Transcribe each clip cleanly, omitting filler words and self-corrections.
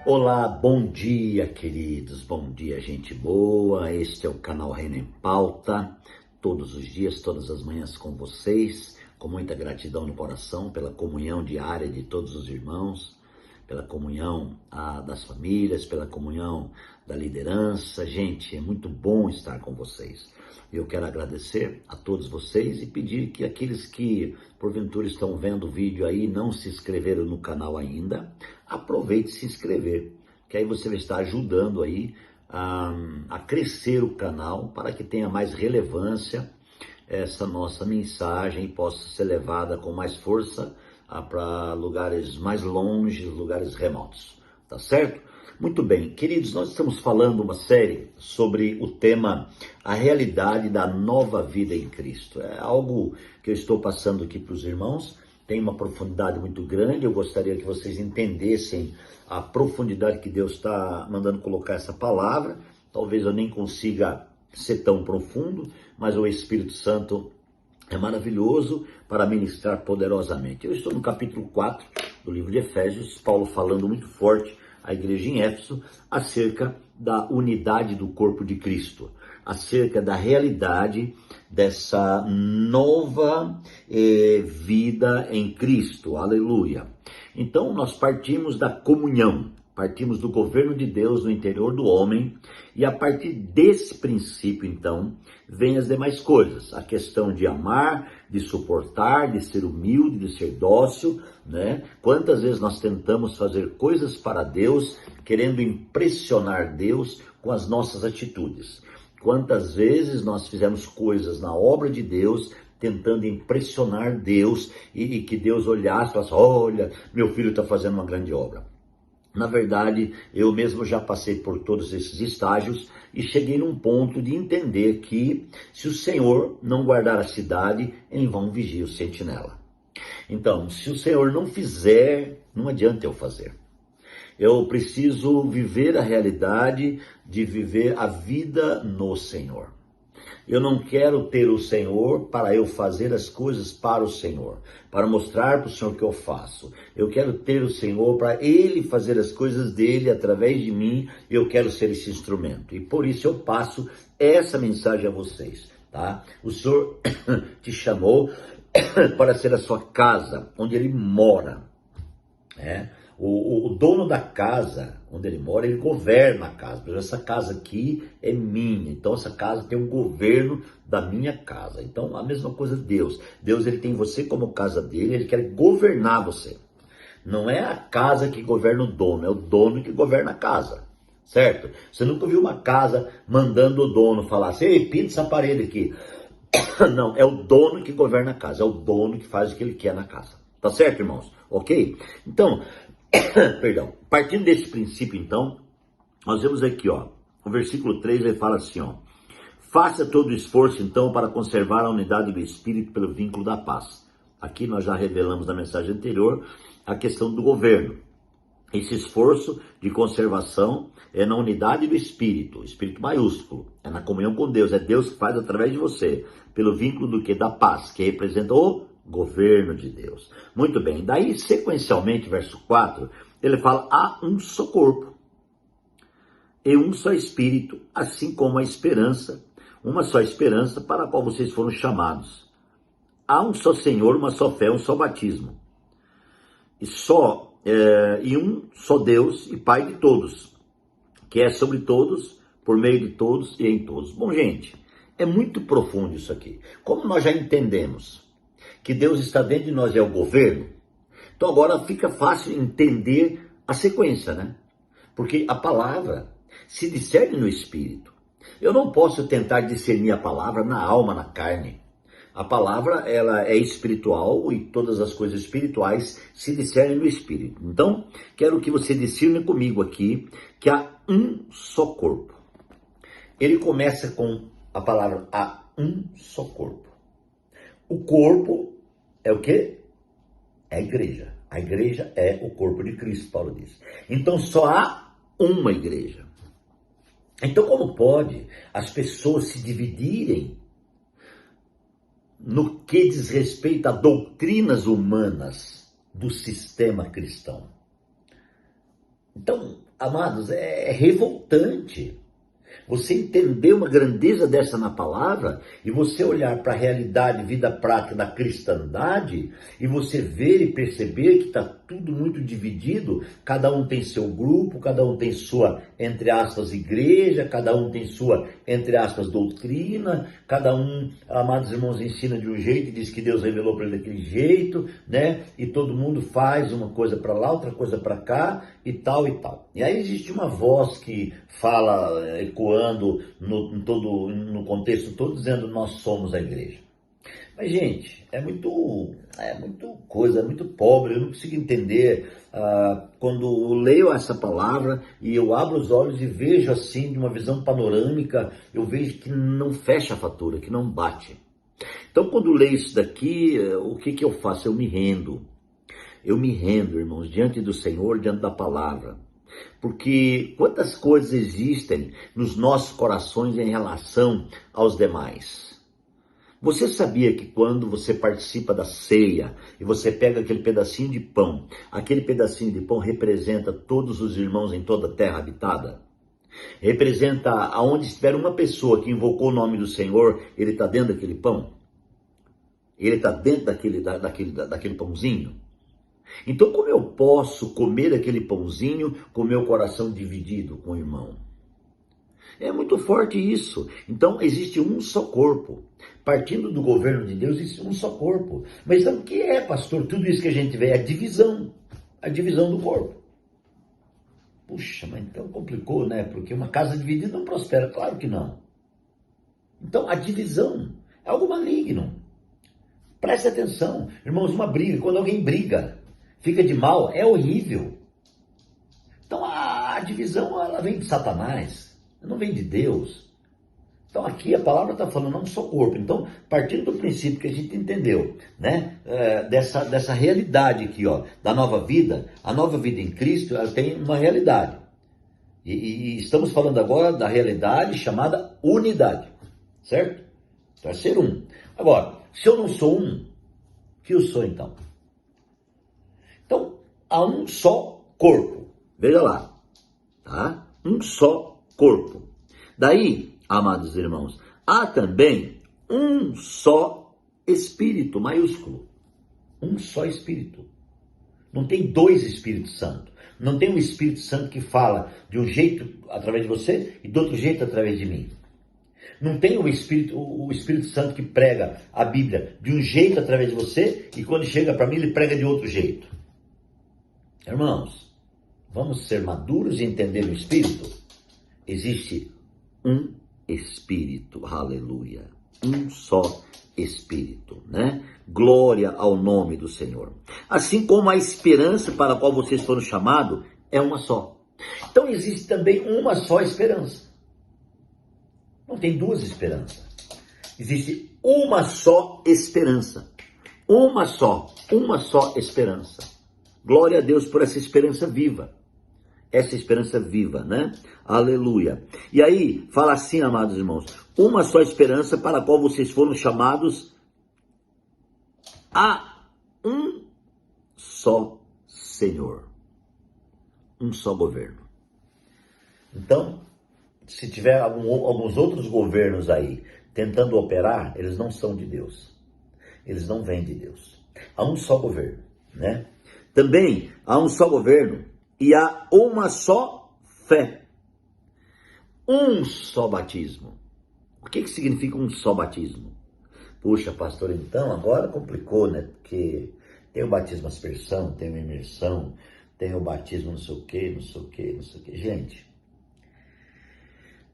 Olá, bom dia, queridos, bom dia, gente boa. Este é o canal Reino em Pauta, todos os dias, todas as manhãs com vocês, com muita gratidão no coração pela comunhão diária de todos os irmãos, pela comunhão das famílias, pela comunhão da liderança. Gente, é muito bom estar com vocês. Eu quero agradecer a todos vocês e pedir que aqueles que porventura estão vendo o vídeo aí e não se inscreveram no canal ainda, aproveite e se inscrever, que aí você vai estar ajudando aí a crescer o canal para que tenha mais relevância essa nossa mensagem e possa ser levada com mais força para lugares mais longe, lugares remotos, tá certo? Muito bem, queridos, nós estamos falando uma série sobre o tema a realidade da nova vida em Cristo. É algo que eu estou passando aqui para os irmãos, tem uma profundidade muito grande. Eu gostaria que vocês entendessem a profundidade que Deus está mandando colocar essa palavra. Talvez eu nem consiga ser tão profundo, mas o Espírito Santo é maravilhoso para ministrar poderosamente. Eu estou no capítulo 4 do livro de Efésios, Paulo falando muito forte à igreja em Éfeso acerca da unidade do corpo de Cristo, acerca da realidade dessa nova vida em Cristo, aleluia. Então nós partimos da comunhão, partimos do governo de Deus no interior do homem, e a partir desse princípio, então, vem as demais coisas. A questão de amar, de suportar, de ser humilde, de ser dócil, né? Quantas vezes nós tentamos fazer coisas para Deus, querendo impressionar Deus com as nossas atitudes. Quantas vezes nós fizemos coisas na obra de Deus, tentando impressionar Deus, e que Deus olhasse e falasse: olha, meu filho está fazendo uma grande obra. Na verdade, eu mesmo já passei por todos esses estágios e cheguei num ponto de entender que se o Senhor não guardar a cidade, em vão vigia o sentinela. Então, se o Senhor não fizer, não adianta eu fazer. Eu preciso viver a realidade de viver a vida no Senhor. Eu não quero ter o Senhor para eu fazer as coisas para o Senhor, para mostrar para o Senhor o que eu faço. Eu quero ter o Senhor para Ele fazer as coisas dEle através de mim. Eu quero ser esse instrumento. E por isso eu passo essa mensagem a vocês, tá? O Senhor te chamou para ser a sua casa, onde Ele mora, né? O dono da casa onde ele mora, ele governa a casa. Por exemplo, essa casa aqui é minha, então essa casa tem um governo da minha casa. Então a mesma coisa Deus. Deus, ele tem você como casa dele, ele quer governar você. Não é a casa que governa o dono, é o dono que governa a casa, certo? Você nunca viu uma casa mandando o dono falar assim: ei, pinta essa parede aqui. Não, é o dono que governa a casa, é o dono que faz o que ele quer na casa. Tá certo, irmãos? Ok? Então, perdão, partindo desse princípio, então, nós vemos aqui, ó, o versículo 3, ele fala assim, ó: faça todo o esforço, então, para conservar a unidade do Espírito pelo vínculo da paz. Aqui nós já revelamos na mensagem anterior a questão do governo. Esse esforço de conservação é na unidade do Espírito, Espírito maiúsculo, é na comunhão com Deus, é Deus que faz através de você, pelo vínculo do que? Da paz, que representa o governo de Deus. Muito bem, daí sequencialmente, verso 4, ele fala: há um só corpo e um só Espírito, assim como a esperança, uma só esperança para a qual vocês foram chamados. Há um só Senhor, uma só fé, um só batismo. E um só Deus e Pai de todos, que é sobre todos, por meio de todos e em todos. Bom, gente, é muito profundo isso aqui. Como nós já entendemos que Deus está dentro de nós e é o governo, então agora fica fácil entender a sequência, né? Porque a palavra se discerne no Espírito. Eu não posso tentar discernir a palavra na alma, na carne. A palavra, ela é espiritual e todas as coisas espirituais se discernem no Espírito. Então, quero que você discirna comigo aqui que há um só corpo. Ele começa com a palavra há um só corpo. O corpo é o quê? É a igreja. A igreja é o corpo de Cristo, Paulo diz. Então só há uma igreja. Então como pode as pessoas se dividirem no que diz respeito a doutrinas humanas do sistema cristão? Então Amados, é revoltante. Você entender uma grandeza dessa na palavra e você olhar para a realidade, vida prática da cristandade e você ver e perceber que está tudo muito dividido, cada um tem seu grupo, cada um tem sua, entre aspas, igreja, cada um tem sua, entre aspas, doutrina, cada um, amados irmãos, ensina de um jeito e diz que Deus revelou para ele daquele jeito, né? E todo mundo faz uma coisa para lá, outra coisa para cá e tal e tal. E aí existe uma voz que fala, ecoando no contexto todo, dizendo nós somos a igreja. Mas, gente, é muito coisa, é muito pobre, eu não consigo entender. Quando eu leio essa palavra e eu abro os olhos e vejo assim, de uma visão panorâmica, eu vejo que não fecha a fatura, que não bate. Então, quando eu leio isso daqui, o que eu faço? Eu me rendo. Eu me rendo, irmãos, diante do Senhor, diante da palavra. Porque quantas coisas existem nos nossos corações em relação aos demais? Você sabia que quando você participa da ceia e você pega aquele pedacinho de pão, aquele pedacinho de pão representa todos os irmãos em toda a terra habitada? Representa aonde estiver uma pessoa que invocou o nome do Senhor, ele está dentro daquele pão? Ele está dentro daquele pãozinho? Então, como eu posso comer aquele pãozinho com meu coração dividido com o irmão? É muito forte isso. Então, existe um só corpo. Partindo do governo de Deus, existe um só corpo. Mas então, o que é, pastor? Tudo isso que a gente vê é a divisão do corpo. Puxa, mas então complicou, né? Porque uma casa dividida não prospera. Claro que não. Então, a divisão é algo maligno. Preste atenção. Irmãos, uma briga, quando alguém briga, fica de mal, é horrível. Então, a divisão, ela vem de Satanás. Não vem de Deus. Então aqui a palavra está falando não só corpo. Então, partindo do princípio que a gente entendeu, né, dessa realidade aqui, ó, da nova vida, a nova vida em Cristo, ela tem uma realidade. E estamos falando agora da realidade chamada unidade, certo? Então é ser um. Agora, se eu não sou um, o que eu sou então? Então, há um só corpo. Veja lá, tá? Um só corpo. Daí, amados irmãos, há também um só Espírito maiúsculo. Um só Espírito. Não tem dois Espíritos Santos. Não tem um Espírito Santo que fala de um jeito através de você e de outro jeito através de mim. Não tem o Espírito Santo que prega a Bíblia de um jeito através de você e quando chega para mim ele prega de outro jeito. Irmãos, vamos ser maduros e entender o Espírito? Existe um Espírito, aleluia, um só Espírito, né? Glória ao nome do Senhor. Assim como a esperança para a qual vocês foram chamados é uma só. Então existe também uma só esperança. Não tem duas esperanças. Existe uma só esperança. Uma só esperança. Glória a Deus por essa esperança viva. Essa esperança viva, né? Aleluia. E aí, fala assim, amados irmãos, uma só esperança para a qual vocês foram chamados a um só Senhor. Um só governo. Então, se tiver alguns outros governos aí tentando operar, eles não são de Deus. Eles não vêm de Deus. Há um só governo, né? Também há um só governo. E há uma só fé, um só batismo. O que significa um só batismo? Puxa, pastor, então agora complicou, né? Porque tem o batismo aspersão, tem a imersão, tem o batismo não sei o quê, não sei o quê, não sei o quê. Gente,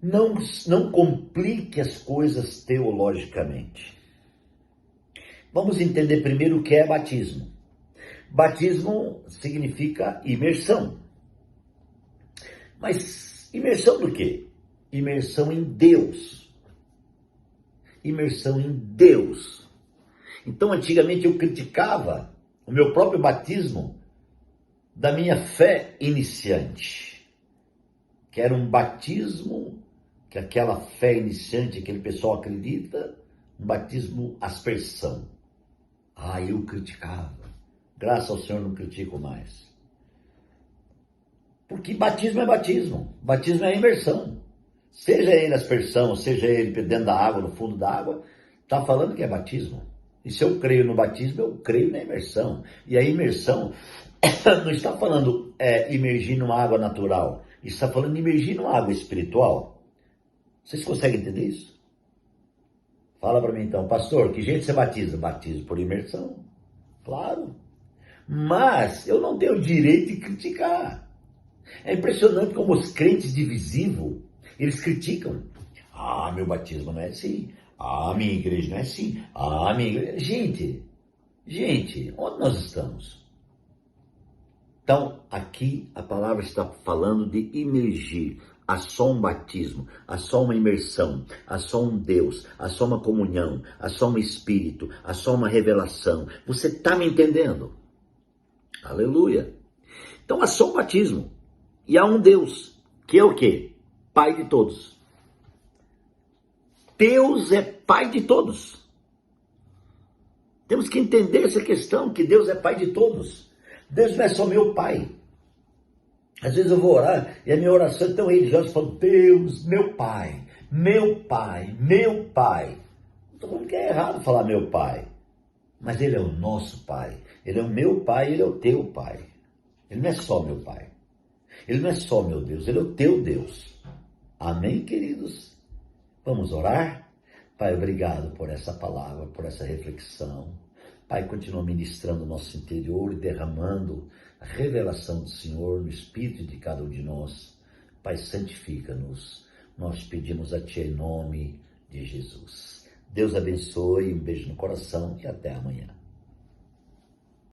não complique as coisas teologicamente. Vamos entender primeiro o que é batismo. Batismo significa imersão. Mas imersão do quê? Imersão em Deus. Imersão em Deus. Então, antigamente eu criticava o meu próprio batismo da minha fé iniciante. Que era um batismo que aquela fé iniciante, aquele pessoal acredita, um batismo aspersão. Eu criticava. Graças ao Senhor não critico mais. Porque batismo é batismo. Batismo é imersão. Seja ele aspersão, seja ele dentro da água, no fundo da água, está falando que é batismo. E se eu creio no batismo, eu creio na imersão. E a imersão não está falando imergir numa água natural. Está falando imergir numa água espiritual. Vocês conseguem entender isso? Fala para mim então, pastor, que jeito você batiza? Batizo por imersão. Claro. Mas eu não tenho o direito de criticar. É impressionante como os crentes divisivos, eles criticam. Ah, meu batismo não é assim. Ah, minha igreja não é assim. Ah, minha igreja... Gente, onde nós estamos? Então, aqui a palavra está falando de imergir. Há só um batismo, há só uma imersão, há só um Deus, há só uma comunhão, há só um Espírito, há só uma revelação. Você está me entendendo? Aleluia. Então há só um batismo. E há um Deus, que é o quê? Pai de todos. Deus é Pai de todos. Temos que entender essa questão, que Deus é Pai de todos. Deus não é só meu Pai. Às vezes eu vou orar e a minha oração é tão religiosa, eu falo, Deus, meu Pai, meu Pai, meu Pai. Não estou falando que é errado falar meu Pai, mas Ele é o nosso Pai. Ele é o meu Pai, Ele é o teu Pai. Ele não é só meu Pai. Ele não é só meu Deus, Ele é o teu Deus. Amém, queridos? Vamos orar? Pai, obrigado por essa palavra, por essa reflexão. Pai, continua ministrando o nosso interior e derramando a revelação do Senhor no espírito de cada um de nós. Pai, santifica-nos. Nós pedimos a Ti em nome de Jesus. Deus abençoe, um beijo no coração e até amanhã.